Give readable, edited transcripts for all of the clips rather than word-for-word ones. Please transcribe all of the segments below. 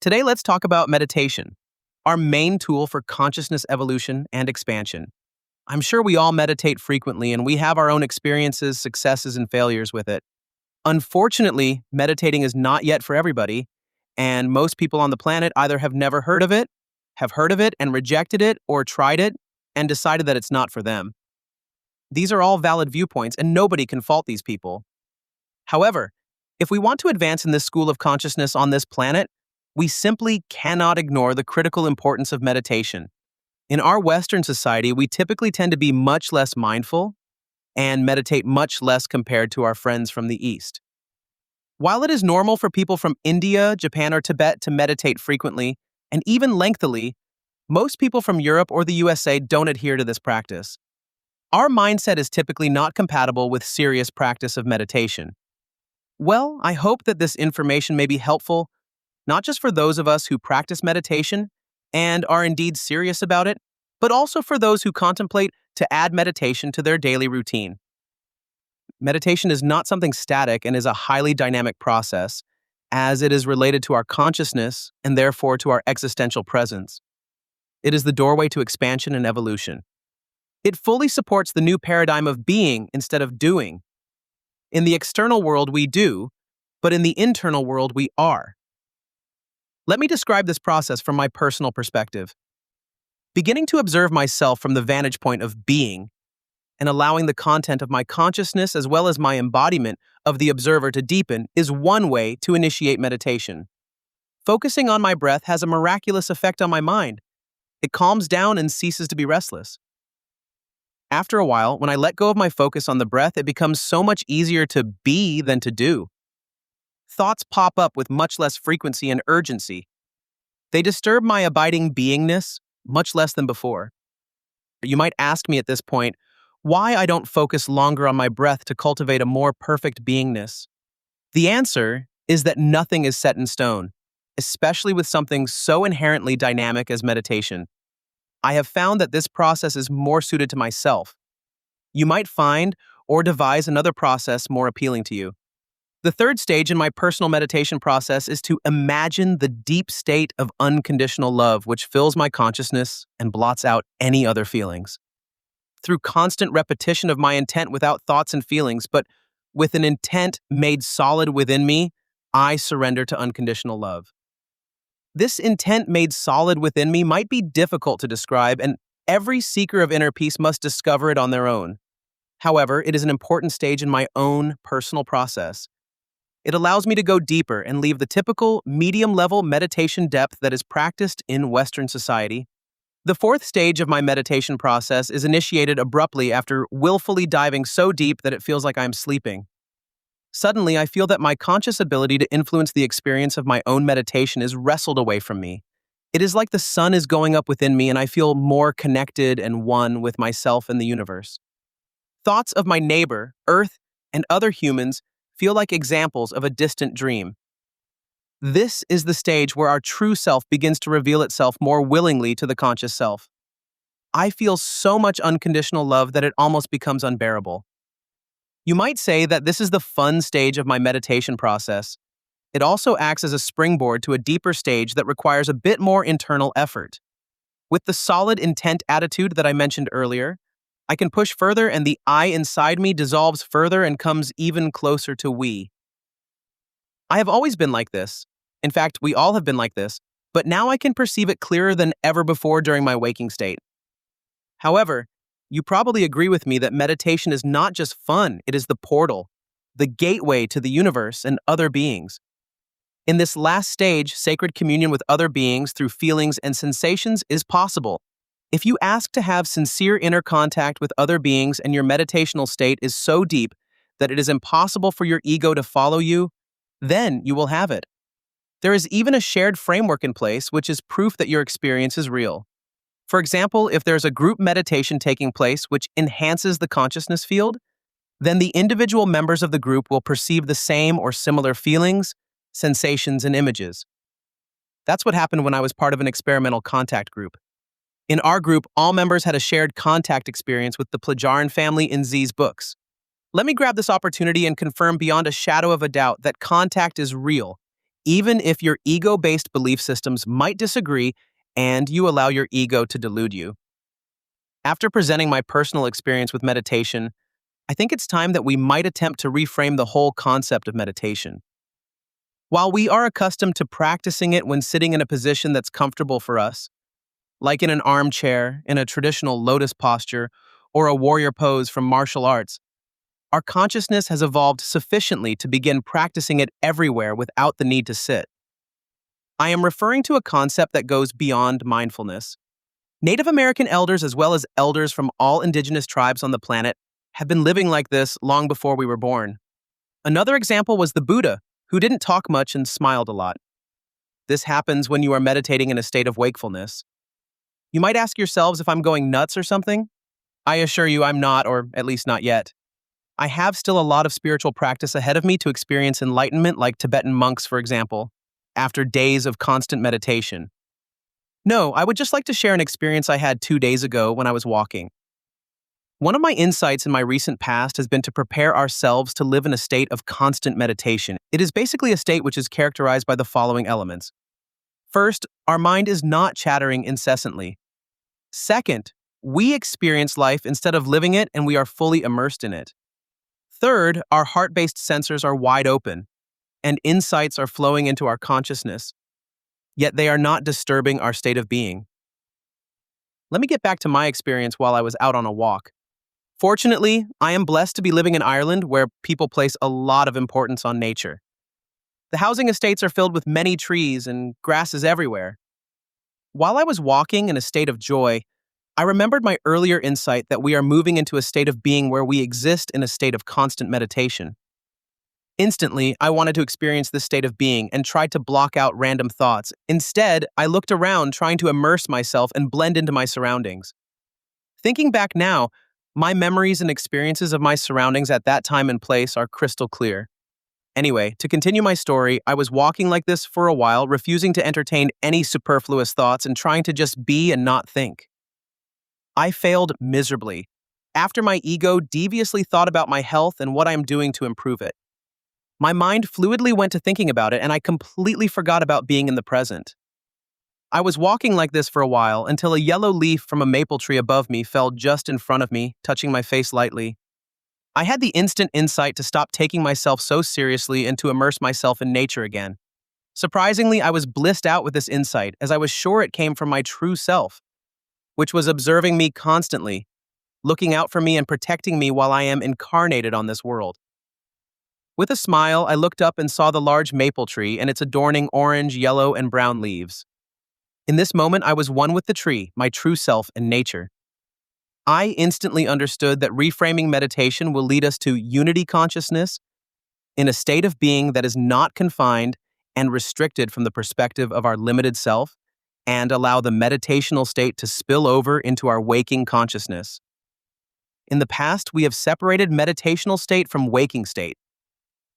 Today, let's talk about meditation, our main tool for consciousness evolution and expansion. I'm sure we all meditate frequently and we have our own experiences, successes, and failures with it. Unfortunately, meditating is not yet for everybody, and most people on the planet either have never heard of it, have heard of it and rejected it, or tried it and decided that it's not for them. These are all valid viewpoints, and nobody can fault these people. However, if we want to advance in this school of consciousness on this planet, we simply cannot ignore the critical importance of meditation. In our Western society, we typically tend to be much less mindful and meditate much less compared to our friends from the East. While it is normal for people from India, Japan, or Tibet to meditate frequently, and even lengthily, most people from Europe or the USA don't adhere to this practice. Our mindset is typically not compatible with serious practice of meditation. Well, I hope that this information may be helpful, not just for those of us who practice meditation and are indeed serious about it, but also for those who contemplate to add meditation to their daily routine. Meditation is not something static and is a highly dynamic process, as it is related to our consciousness and therefore to our existential presence. It is the doorway to expansion and evolution. It fully supports the new paradigm of being instead of doing. In the external world, we do, but in the internal world, we are. Let me describe this process from my personal perspective. Beginning to observe myself from the vantage point of being and allowing the content of my consciousness as well as my embodiment of the observer to deepen is one way to initiate meditation. Focusing on my breath has a miraculous effect on my mind. It calms down and ceases to be restless. After a while, when I let go of my focus on the breath, it becomes so much easier to be than to do. Thoughts pop up with much less frequency and urgency. They disturb my abiding beingness much less than before. You might ask me at this point why I don't focus longer on my breath to cultivate a more perfect beingness. The answer is that nothing is set in stone, especially with something so inherently dynamic as meditation. I have found that this process is more suited to myself. You might find or devise another process more appealing to you. The third stage in my personal meditation process is to imagine the deep state of unconditional love which fills my consciousness and blots out any other feelings. Through constant repetition of my intent without thoughts and feelings, but with an intent made solid within me, I surrender to unconditional love. This intent made solid within me might be difficult to describe, and every seeker of inner peace must discover it on their own. However, it is an important stage in my own personal process. It allows me to go deeper and leave the typical medium-level meditation depth that is practiced in Western society. The fourth stage of my meditation process is initiated abruptly after willfully diving so deep that it feels like I am sleeping. Suddenly, I feel that my conscious ability to influence the experience of my own meditation is wrestled away from me. It is like the sun is going up within me and I feel more connected and one with myself and the universe. Thoughts of my neighbor, Earth, and other humans feel like examples of a distant dream. This is the stage where our true self begins to reveal itself more willingly to the conscious self. I feel so much unconditional love that it almost becomes unbearable. You might say that this is the fun stage of my meditation process. It also acts as a springboard to a deeper stage that requires a bit more internal effort. With the solid intent attitude that I mentioned earlier, I can push further and the I inside me dissolves further and comes even closer to we. I have always been like this. In fact, we all have been like this, but now I can perceive it clearer than ever before during my waking state. However, you probably agree with me that meditation is not just fun, it is the portal, the gateway to the universe and other beings. In this last stage, sacred communion with other beings through feelings and sensations is possible. If you ask to have sincere inner contact with other beings and your meditational state is so deep that it is impossible for your ego to follow you, then you will have it. There is even a shared framework in place which is proof that your experience is real. For example, if there's a group meditation taking place which enhances the consciousness field, then the individual members of the group will perceive the same or similar feelings, sensations, and images. That's what happened when I was part of an experimental contact group. In our group, all members had a shared contact experience with the Plajaran family in Z's books. Let me grab this opportunity and confirm beyond a shadow of a doubt that contact is real, even if your ego-based belief systems might disagree and you allow your ego to delude you. After presenting my personal experience with meditation, I think it's time that we might attempt to reframe the whole concept of meditation. While we are accustomed to practicing it when sitting in a position that's comfortable for us, like in an armchair, in a traditional lotus posture, or a warrior pose from martial arts, our consciousness has evolved sufficiently to begin practicing it everywhere without the need to sit. I am referring to a concept that goes beyond mindfulness. Native American elders, as well as elders from all indigenous tribes on the planet, have been living like this long before we were born. Another example was the Buddha, who didn't talk much and smiled a lot. This happens when you are meditating in a state of wakefulness. You might ask yourselves if I'm going nuts or something. I assure you I'm not, or at least not yet. I have still a lot of spiritual practice ahead of me to experience enlightenment, like Tibetan monks, for example, after days of constant meditation. No, I would just like to share an experience I had 2 days ago when I was walking. One of my insights in my recent past has been to prepare ourselves to live in a state of constant meditation. It is basically a state which is characterized by the following elements. First, our mind is not chattering incessantly. Second, we experience life instead of living it, and we are fully immersed in it. Third, our heart-based sensors are wide open, and insights are flowing into our consciousness, yet they are not disturbing our state of being. Let me get back to my experience while I was out on a walk. Fortunately, I am blessed to be living in Ireland, where people place a lot of importance on nature. The housing estates are filled with many trees and grasses everywhere. While I was walking in a state of joy, I remembered my earlier insight that we are moving into a state of being where we exist in a state of constant meditation. Instantly, I wanted to experience this state of being and tried to block out random thoughts. Instead, I looked around trying to immerse myself and blend into my surroundings. Thinking back now, my memories and experiences of my surroundings at that time and place are crystal clear. Anyway, to continue my story, I was walking like this for a while, refusing to entertain any superfluous thoughts and trying to just be and not think. I failed miserably, after my ego deviously thought about my health and what I am doing to improve it. My mind fluidly went to thinking about it, and I completely forgot about being in the present. I was walking like this for a while until a yellow leaf from a maple tree above me fell just in front of me, touching my face lightly. I had the instant insight to stop taking myself so seriously and to immerse myself in nature again. Surprisingly, I was blissed out with this insight, as I was sure it came from my true self, which was observing me constantly, looking out for me and protecting me while I am incarnated on this world. With a smile, I looked up and saw the large maple tree and its adorning orange, yellow, and brown leaves. In this moment, I was one with the tree, my true self, and nature. I instantly understood that reframing meditation will lead us to unity consciousness in a state of being that is not confined and restricted from the perspective of our limited self, and allow the meditational state to spill over into our waking consciousness. In the past, we have separated meditational state from waking state.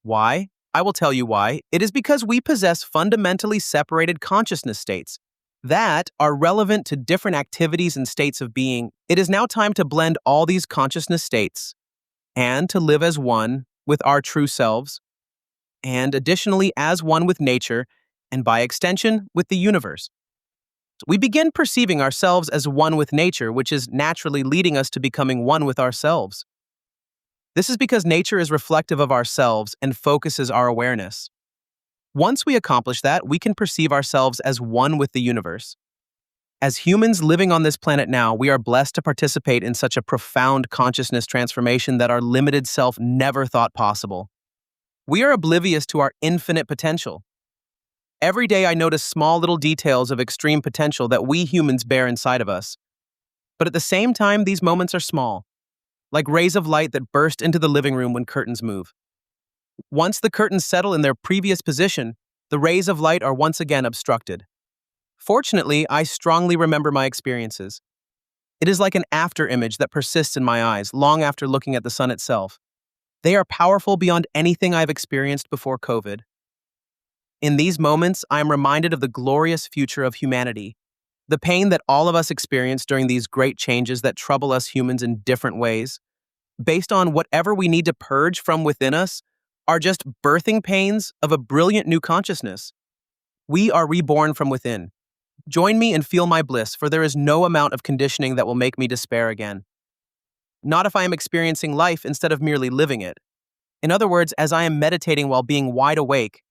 Why? I will tell you why. It is because we possess fundamentally separated consciousness states that are relevant to different activities and states of being. It is now time to blend all these consciousness states and to live as one with our true selves, and additionally as one with nature, and by extension, with the universe. We begin perceiving ourselves as one with nature, which is naturally leading us to becoming one with ourselves. This is because nature is reflective of ourselves and focuses our awareness. Once we accomplish that, we can perceive ourselves as one with the universe. As humans living on this planet now, we are blessed to participate in such a profound consciousness transformation that our limited self never thought possible. We are oblivious to our infinite potential. Every day I notice small little details of extreme potential that we humans bear inside of us. But at the same time, these moments are small, like rays of light that burst into the living room when curtains move. Once the curtains settle in their previous position, the rays of light are once again obstructed. Fortunately, I strongly remember my experiences. It is like an after image that persists in my eyes long after looking at the sun itself. They are powerful beyond anything I've experienced before COVID. In these moments, I am reminded of the glorious future of humanity, the pain that all of us experience during these great changes that trouble us humans in different ways. Based on whatever we need to purge from within us, are just birthing pains of a brilliant new consciousness. We are reborn from within. Join me and feel my bliss, for there is no amount of conditioning that will make me despair again. Not if I am experiencing life instead of merely living it. In other words, as I am meditating while being wide awake,